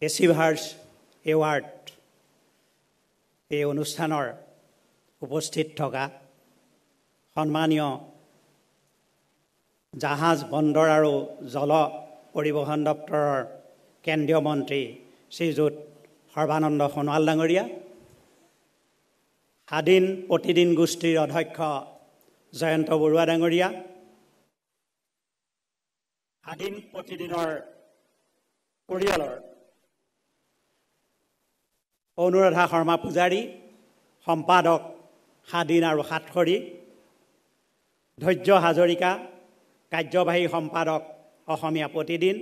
Achievers award এই অনুষ্ঠানৰ উপস্থিত থকা সন্মানীয় জাহাজ বন্দৰ আৰু জল পৰিবহণ দপ্তৰৰ কেন্দ্ৰীয় মন্ত্ৰী শ্ৰীযুত সৰ্বানন্দ সোণোৱাল ডাঙৰীয়া, স্বাধীন প্ৰতিদিন গোষ্ঠীৰ অধ্যক্ষ জয়ন্ত বৰুৱা ডাঙৰীয়া, স্বাধীন প্ৰতিদিনৰ পৰিয়ালৰ অনুৰাধা শৰ্মা পূজাৰী, সম্পাদক স্বাধীন আৰু সাতসৰী, ধৈৰ্য হাজৰিকা, কাৰ্যবাহী সম্পাদক অসমীয়া প্ৰতিদিন,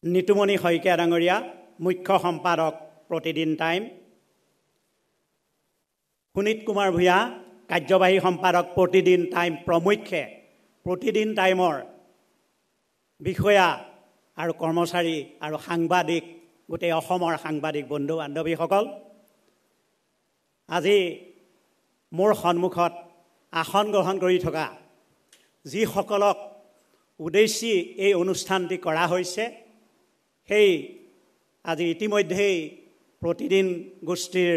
নিতুমণি শইকীয়া ডাঙৰীয়া, মুখ্য সম্পাদক প্ৰতিদিন টাইম, সুনীত কুমাৰ ভূঞা, কাৰ্যবাহী সম্পাদক প্ৰতিদিন টাইম প্ৰমুখ্যে প্ৰতিদিন টাইমৰ বিষয়া আৰু কৰ্মচাৰী আৰু সাংবাদিক, গোটেই অসমৰ সাংবাদিক বন্ধু বান্ধৱীসকল, আজি মোৰ সন্মুখত আসন গ্ৰহণ কৰি থকা যিসকলক উদ্দেশ্যি এই অনুষ্ঠানটি কৰা হৈছে, সেই আজি ইতিমধ্যেই প্ৰতিদিন গোষ্ঠীৰ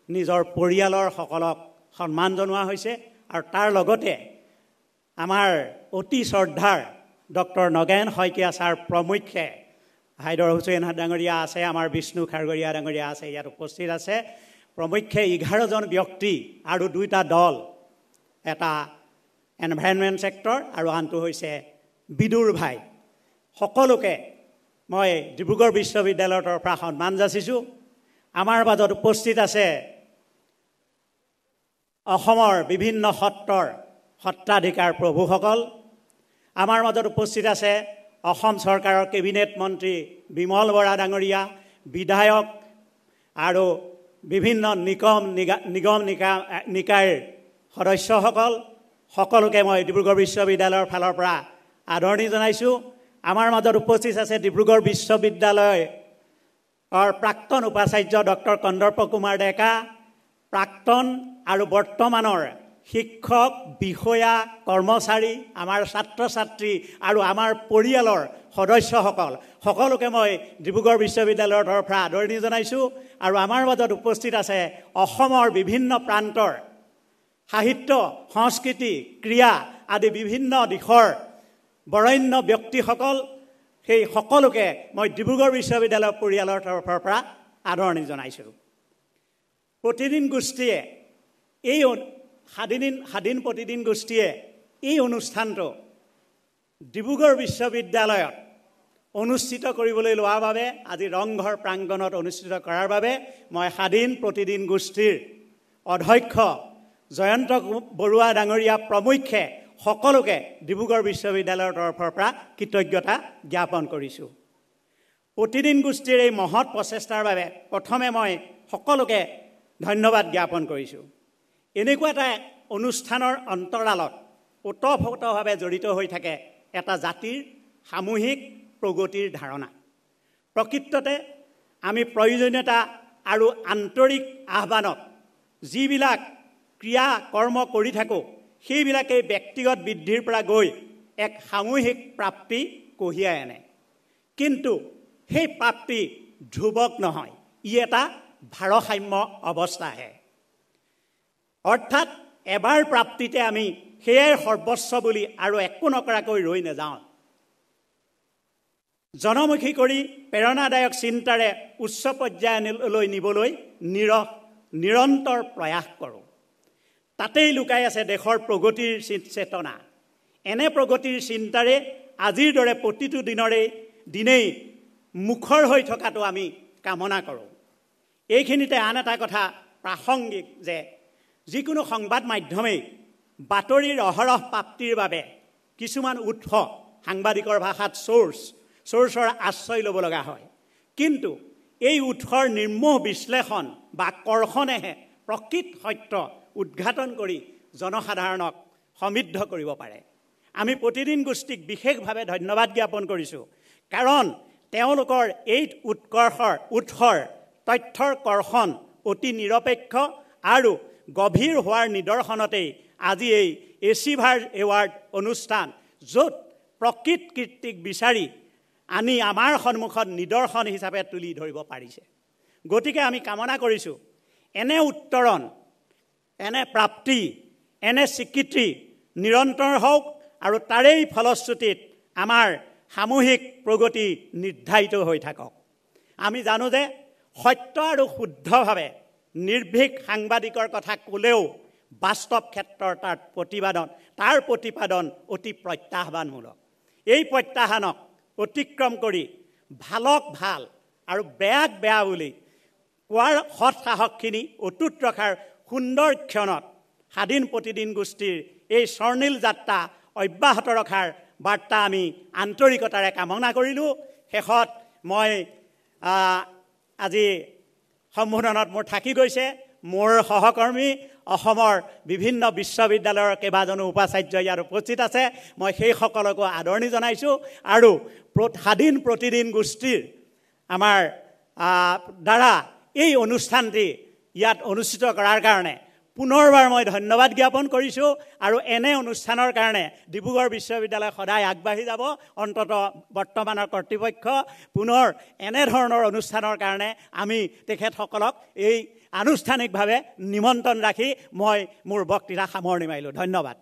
নিজৰ পৰিয়ালৰ সকলক সন্মান জনোৱা হৈছে আৰু তাৰ লগতে আমাৰ অতি শ্ৰদ্ধাৰ ডক্টৰ নগেন শইকীয়া ছাৰ প্ৰমুখ্যে হাইদৰ হুছেইন ডাঙৰীয়া আছে, আমাৰ বিষ্ণু খাৰগৰীয়া ডাঙৰীয়া আছে, ইয়াত উপস্থিত আছে। প্ৰমুখ্যে 11জন ব্যক্তি আৰু 2টা দল, এটা এনভাইৰনমেণ্ট ছেক্টৰ আৰু আনটো হৈছে বিদুৰ ভাই। সকলোকে মই ডিব্ৰুগড় বিশ্ববিদ্যালয়ৰ তৰফৰ সন্মান যাচিছোঁ। আমাৰ মাজত উপস্থিত আছে অসমৰ বিভিন্ন সত্ৰৰ সত্ৰাধিকাৰ প্ৰভুসকল। আমাৰ মাজত উপস্থিত আছে অসম চৰকাৰৰ কেবিনেট মন্ত্ৰী বিমল বৰা ডাঙৰীয়া, বিধায়ক আৰু বিভিন্ন নিগম নিকায়ৰ সদস্যসকল। সকলোকে মই ডিব্ৰুগড় বিশ্ববিদ্যালয়ৰ ফালৰ পৰা আদৰণি জনাইছোঁ। আমাৰ মাজত উপস্থিত আছে ডিব্ৰুগড় বিশ্ববিদ্যালয়ৰ প্ৰাক্তন উপাচাৰ্য ডক্টৰ কন্দৰ্প কুমাৰ ডেকা, প্ৰাক্তন আৰু বৰ্তমানৰ শিক্ষক, বিষয়া, কৰ্মচাৰী, আমাৰ ছাত্ৰ ছাত্ৰী আৰু আমাৰ পৰিয়ালৰ সদস্যসকল, সকলোকে মই ডিব্ৰুগড় বিশ্ববিদ্যালয়ৰ তৰফৰ পৰা আদৰণি জনাইছোঁ। আৰু আমাৰ মাজত উপস্থিত আছে অসমৰ বিভিন্ন প্ৰান্তৰ সাহিত্য, সংস্কৃতি, ক্ৰীড়া আদি বিভিন্ন দিশৰ বৰেণ্য ব্যক্তিসকল, সেই সকলোকে মই ডিব্ৰুগড় বিশ্ববিদ্যালয়ৰ পৰিয়ালৰ তৰফৰ পৰা আদৰণি জনাইছোঁ। প্ৰতিদিন গোষ্ঠীয়ে এই স্বাধীন প্ৰতিদিন গোষ্ঠীয়ে এই অনুষ্ঠানটো ডিব্ৰুগড় বিশ্ববিদ্যালয়ত অনুষ্ঠিত কৰিবলৈ লোৱাৰ বাবে, আজি ৰংঘৰ প্ৰাংগণত অনুষ্ঠিত কৰাৰ বাবে মই স্বাধীন প্ৰতিদিন গোষ্ঠীৰ অধ্যক্ষ জয়ন্ত বৰুৱা ডাঙৰীয়া প্ৰমুখ্যে সকলোকে ডিব্ৰুগড় বিশ্ববিদ্যালয়ৰ তৰফৰ পৰা কৃতজ্ঞতা জ্ঞাপন কৰিছোঁ। প্ৰতিদিন গোষ্ঠীৰ এই মহৎ প্ৰচেষ্টাৰ বাবে প্ৰথমে মই সকলোকে ধন্যবাদ জ্ঞাপন কৰিছোঁ। এনেকুৱা এটা অনুষ্ঠানৰ অন্তৰালত ওতঃপ্ৰোতভাৱে জড়িত হৈ থাকে এটা জাতিৰ সামূহিক প্ৰগতিৰ ধাৰণা। প্ৰকৃততে আমি প্ৰয়োজনীয়তা আৰু আন্তৰিক আহ্বানত যিবিলাক ক্ৰিয়া কৰ্ম কৰি থাকোঁ, সেইবিলাকেই ব্যক্তিগত বৃদ্ধিৰ পৰা গৈ এক সামূহিক প্ৰাপ্তি কঢ়িয়াই আনে। কিন্তু সেই প্ৰাপ্তি ধ্ৰুৱক নহয়, ই এটা ভাৰসাম্য অৱস্থাহে। অৰ্থাৎ এবাৰ প্ৰাপ্তিতে আমি সেয়াই সৰ্বস্ব বুলি আৰু একো নকৰাকৈ ৰৈ নাযাওঁ। জনমুখী কৰি প্ৰেৰণাদায়ক চিন্তাৰে উচ্চ পৰ্যায়লৈ নিবলৈ নিৰন্তৰ প্ৰয়াস কৰোঁ। তাতেই লুকাই আছে দেশৰ প্ৰগতিৰ চেতনা। এনে প্ৰগতিৰ চিন্তাৰে আজিৰ দৰে প্ৰতিটো দিনেই মুখৰ হৈ থকাটো আমি কামনা কৰোঁ। এইখিনিতে আন এটা কথা প্ৰাসংগিক যে যিকোনো সংবাদ মাধ্যমেই বাতৰিৰ অহৰহ প্ৰাপ্তিৰ বাবে কিছুমান উৎস, সাংবাদিকৰ ভাষাত চ'ৰ্চৰ আশ্ৰয় ল'ব লগা হয়। কিন্তু এই উৎসৰ নিৰ্মোহ বিশ্লেষণ বা কৰ্ষণেহে প্ৰকৃত সত্য উদ্ঘাটন কৰি জনসাধাৰণক সমৃদ্ধ কৰিব পাৰে। আমি প্ৰতিদিন গোষ্ঠীক বিশেষভাৱে ধন্যবাদ জ্ঞাপন কৰিছোঁ, কাৰণ তেওঁলোকৰ এই উৎসৰ তথ্যৰ কৰ্ষণ অতি নিৰপেক্ষ আৰু গভীৰ হোৱাৰ নিদৰ্শনতেই আজি এই এচিভাৰ এৱাৰ্ড অনুষ্ঠান, য'ত প্ৰকৃত কীৰ্তিক বিচাৰি আনি আমাৰ সন্মুখত নিদৰ্শন হিচাপে তুলি ধৰিব পাৰিছে। গতিকে আমি কামনা কৰিছোঁ এনে উত্তৰণ, এনে প্ৰাপ্তি, এনে স্বীকৃতি নিৰন্তৰ হওক আৰু তাৰেই ফলশ্ৰুতিত আমাৰ সামূহিক প্ৰগতি নিৰ্ধাৰিত হৈ থাকক। আমি জানো যে সত্য আৰু শুদ্ধভাৱে নিৰ্ভীক সাংবাদিকৰ কথা ক'লেও বাস্তৱ ক্ষেত্ৰৰ তাৰ প্ৰতিপাদন অতি প্ৰত্যাহ্বানমূলক। এই প্ৰত্যাহ্বানক অতিক্ৰম কৰি ভালক ভাল আৰু বেয়াক বেয়া বুলি কোৱাৰ সৎ সাহসখিনি অটুট ৰখাৰ সুন্দৰ ক্ষণত স্বাধীন প্ৰতিদিন গোষ্ঠীৰ এই স্বৰ্ণীল যাত্ৰা অব্যাহত ৰখাৰ বাৰ্তা আমি আন্তৰিকতাৰে কামনা কৰিলোঁ। শেষত মই আজি সম্বোধনত মোৰ থাকি গৈছে মোৰ সহকৰ্মী অসমৰ বিভিন্ন বিশ্ববিদ্যালয়ৰ কেইবাজনো উপাচাৰ্য ইয়াত উপস্থিত আছে। মই সেইসকলকো আদৰণি জনাইছোঁ আৰু স্বাধীন প্ৰতিদিন গোষ্ঠীৰ আমাৰ দ্বাৰা এই অনুষ্ঠানটি ইয়াত অনুষ্ঠিত কৰাৰ কাৰণে পুনৰবাৰ মই ধন্যবাদ জ্ঞাপন কৰিছোঁ। আৰু এনে অনুষ্ঠানৰ কাৰণে ডিব্ৰুগড় বিশ্ববিদ্যালয় সদায় আগবাঢ়ি যাব। অন্ততঃ বৰ্তমানৰ কৰ্তৃপক্ষ পুনৰ এনেধৰণৰ অনুষ্ঠানৰ কাৰণে আমি তেখেতসকলক এই আনুষ্ঠানিকভাৱে নিমন্ত্ৰণ ৰাখি মই মোৰ বক্তৃতা সামৰণি মাৰিলোঁ। ধন্যবাদ।